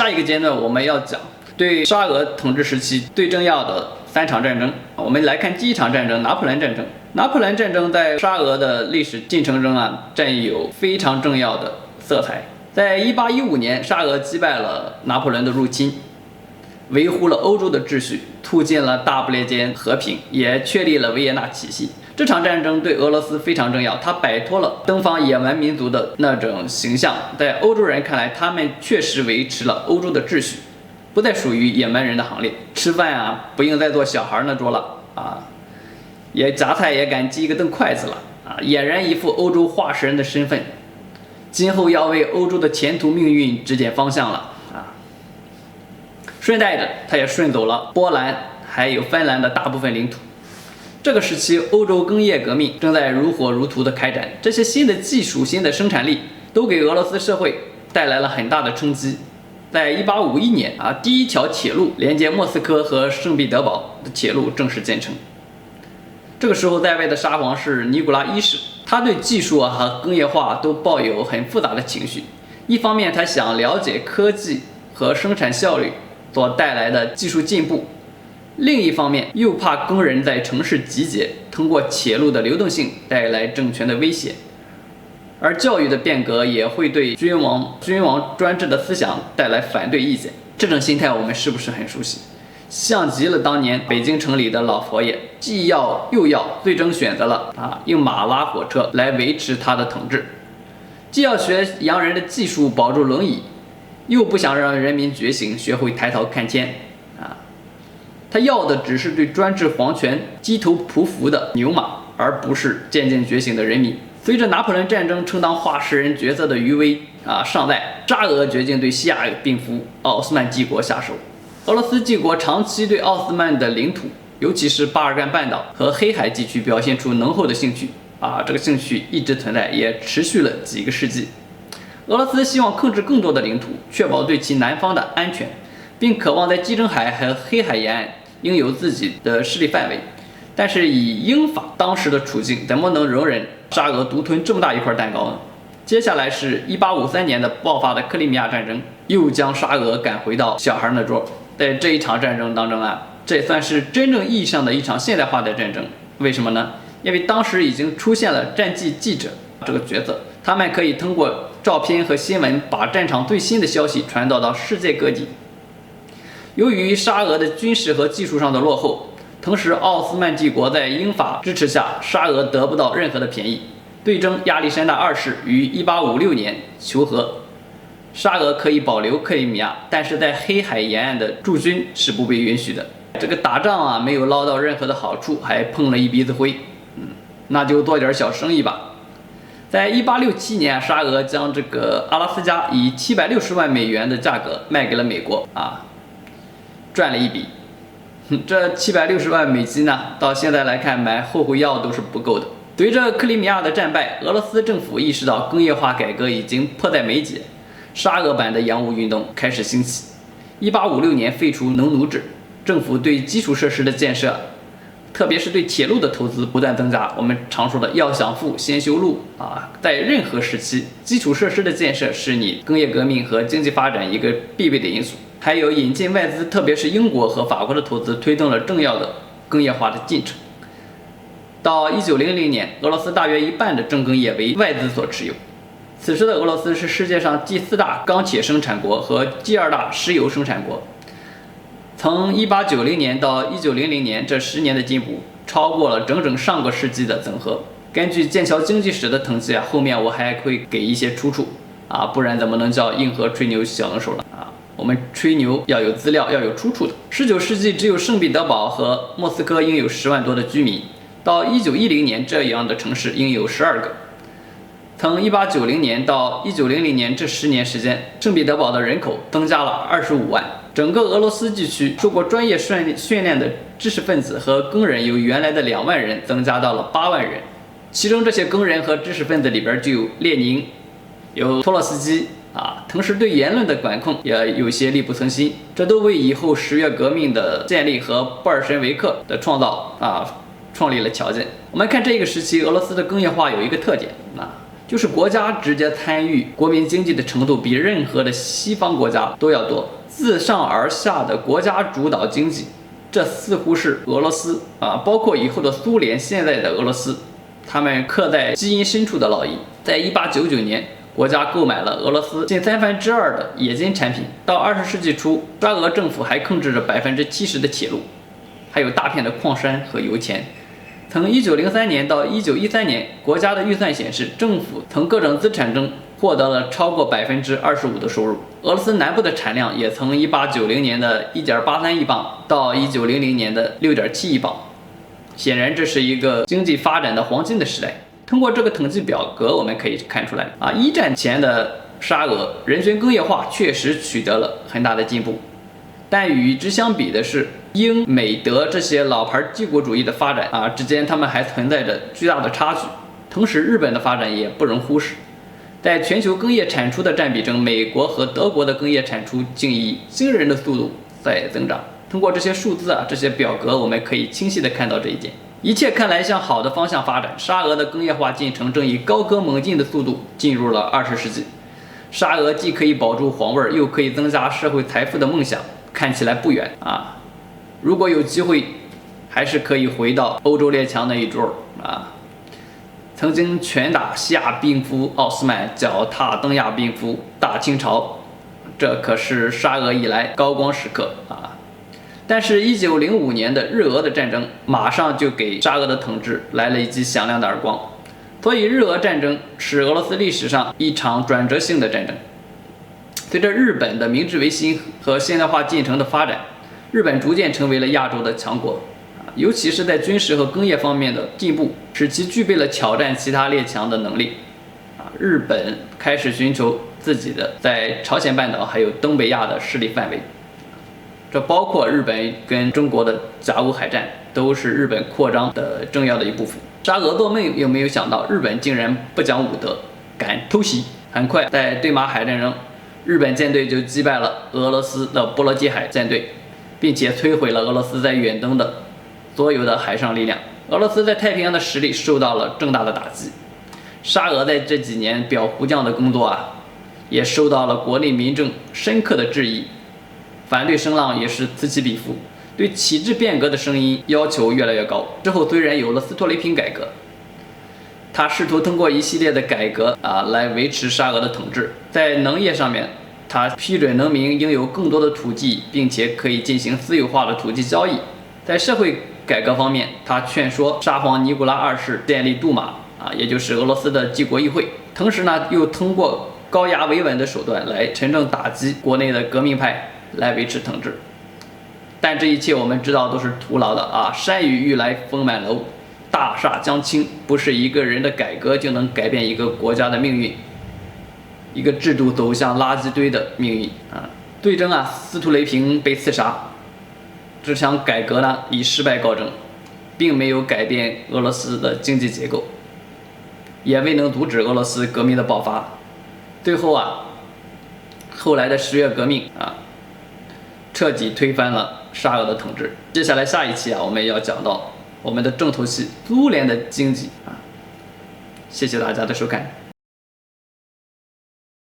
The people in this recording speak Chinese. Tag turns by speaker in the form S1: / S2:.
S1: 下一个阶段我们要讲对沙俄统治时期最重要的3场战争。我们来看第一场战争——拿破仑战争。拿破仑战争在沙俄的历史进程中占有非常重要的色彩。在1815年，沙俄击败了拿破仑的入侵，维护了欧洲的秩序，促进了大不列颠和平，也确立了维也纳体系。这场战争对俄罗斯非常重要，它摆脱了东方野蛮民族的那种形象，在欧洲人看来，他们确实维持了欧洲的秩序，不再属于野蛮人的行列。吃饭不用再做小孩那桌了也夹菜也敢系一个蹬筷子了俨然一副欧洲话事人的身份，今后要为欧洲的前途命运指点方向了顺带着，他也顺走了波兰还有芬兰的大部分领土。这个时期，欧洲工业革命正在如火如荼的开展，这些新的技术、新的生产力都给俄罗斯社会带来了很大的冲击。在1851年第一条铁路连接莫斯科和圣彼得堡的铁路正式建成。这个时候，在位的沙皇是尼古拉一世，他对技术和工业化都抱有很复杂的情绪。一方面，他想了解科技和生产效率所带来的技术进步。另一方面，又怕工人在城市集结，通过铁路的流动性带来政权的威胁，而教育的变革也会对君王专制的思想带来反对意见。这种心态我们是不是很熟悉？像极了当年北京城里的老佛爷，既要又要，最终选择了用马拉火车来维持他的统治，既要学洋人的技术保住轮椅，又不想让人民觉醒，学会抬头看天他要的只是对专制皇权低头匍匐的牛马，而不是渐渐觉醒的人民。随着拿破仑战争充当话事人角色的余威尚在，沙俄决定对西亚病夫奥斯曼帝国下手。俄罗斯帝国长期对奥斯曼的领土，尤其是巴尔干半岛和黑海地区表现出浓厚的兴趣这个兴趣一直存在，也持续了几个世纪。俄罗斯希望控制更多的领土，确保对其南方的安全，并渴望在地中海和黑海沿岸拥有自己的势力范围。但是以英法当时的处境，怎么能容忍沙俄独吞这么大一块蛋糕呢？接下来是1853年的爆发的克里米亚战争，又将沙俄赶回到小孩那桌。在这一场战争当中这算是真正意义上的一场现代化的战争。为什么呢？因为当时已经出现了战地记者这个角色，他们可以通过照片和新闻把战场最新的消息传导到世界各地。由于沙俄的军事和技术上的落后，同时奥斯曼帝国在英法支持下，沙俄得不到任何的便宜。最终亚历山大二世于1856年求和，沙俄可以保留克里米亚，但是在黑海沿岸的驻军是不被允许的。这个打仗没有捞到任何的好处，还碰了一鼻子灰那就做点小生意吧。在1867年，沙俄将这个阿拉斯加以760万美元的价格卖给了美国赚了一笔。这760万美金到现在来看买后悔药都是不够的。随着克里米亚的战败，俄罗斯政府意识到工业化改革已经迫在眉睫，沙俄版的洋务运动开始兴起。1856年废除农奴制，政府对基础设施的建设，特别是对铁路的投资不断增加。我们常说的要想富先修路在任何时期，基础设施的建设是你工业革命和经济发展一个必备的因素。还有引进外资，特别是英国和法国的投资，推动了重要的工业化的进程。到1900年，俄罗斯大约一半的重工业为外资所持有。此时的俄罗斯是世界上第4大钢铁生产国和第2大石油生产国。从1890年到1900年这10年的进步，超过了整整上个世纪的总和。根据剑桥经济史的统计后面我还会给一些出处不然怎么能叫硬核吹牛小能手了我们吹牛要有资料，要有出处的。19世纪只有圣彼得堡和莫斯科应有10万多的居民，到1910年这样的城市应有12个。从1890年到1900年这10年时间，圣彼得堡的人口增加了25万。整个俄罗斯地区受过专业训练的知识分子和工人由原来的2万人增加到了8万人。其中这些工人和知识分子里边就有列宁，有托洛斯基同时对言论的管控也有些力不从心，这都为以后10月革命的建立和布尔什维克的创造创立了条件。我们看这个时期俄罗斯的工业化有一个特点就是国家直接参与国民经济的程度比任何的西方国家都要多，自上而下的国家主导经济，这似乎是俄罗斯包括以后的苏联，现在的俄罗斯，他们刻在基因深处的烙印。在1899年，国家购买了俄罗斯近2/3的冶金产品。到20世纪初，沙俄政府还控制着70%的铁路，还有大片的矿山和油田。从1903年到1913年，国家的预算显示，政府从各种资产中获得了超过25%的收入。俄罗斯南部的产量也从1890年的1.83亿磅到1900年的6.7亿磅。显然，这是一个经济发展的黄金的时代。通过这个统计表格，我们可以看出来一战前的沙俄人均工业化确实取得了很大的进步，但与之相比的是，英美德这些老牌帝国主义的发展之间，他们还存在着巨大的差距。同时，日本的发展也不容忽视。在全球工业产出的占比中，美国和德国的工业产出竟以惊人的速度在增长。通过这些数字这些表格，我们可以清晰地看到这一点。一切看来向好的方向发展，沙俄的工业化进程正以高歌猛进的速度进入了20世纪。沙俄既可以保住皇位，又可以增加社会财富的梦想，看起来不远如果有机会，还是可以回到欧洲列强那一桌曾经拳打西亚病夫奥斯曼，脚踏东亚病夫大清朝，这可是沙俄以来高光时刻但是1905年的日俄的战争马上就给沙俄的统治来了一记响亮的耳光，所以日俄战争是俄罗斯历史上一场转折性的战争。随着日本的明治维新和现代化进程的发展，日本逐渐成为了亚洲的强国，尤其是在军事和工业方面的进步，使其具备了挑战其他列强的能力日本开始寻求自己的在朝鲜半岛还有东北亚的势力范围。这包括日本跟中国的甲午海战，都是日本扩张的重要的一部分。沙俄做梦有没有想到，日本竟然不讲武德，敢偷袭。很快，在对马海战中，日本舰队就击败了俄罗斯的波罗的海舰队，并且摧毁了俄罗斯在远东的所有的海上力量。俄罗斯在太平洋的实力受到了重大的打击。沙俄在这几年裱糊匠的工作也受到了国内民众深刻的质疑。反对声浪也是此起彼伏，对体制变革的声音要求越来越高。之后虽然有了斯托雷平改革，他试图通过一系列的改革来维持沙俄的统治。在农业上面，他批准农民拥有更多的土地，并且可以进行私有化的土地交易。在社会改革方面，他劝说沙皇尼古拉二世建立杜马也就是俄罗斯的帝国议会。同时呢，又通过高压维稳的手段来真正打击国内的革命派，来维持统治。但这一切我们知道都是徒劳的山雨欲来风满楼，大厦将倾，不是一个人的改革就能改变一个国家的命运，一个制度走向垃圾堆的命运最终斯图雷平被刺杀，这项改革呢以失败告终，并没有改变俄罗斯的经济结构，也未能阻止俄罗斯革命的爆发。最后后来的10月革命彻底推翻了沙俄的统治。接下来下一期我们要讲到我们的重头戏苏联的经济谢谢大家的收看。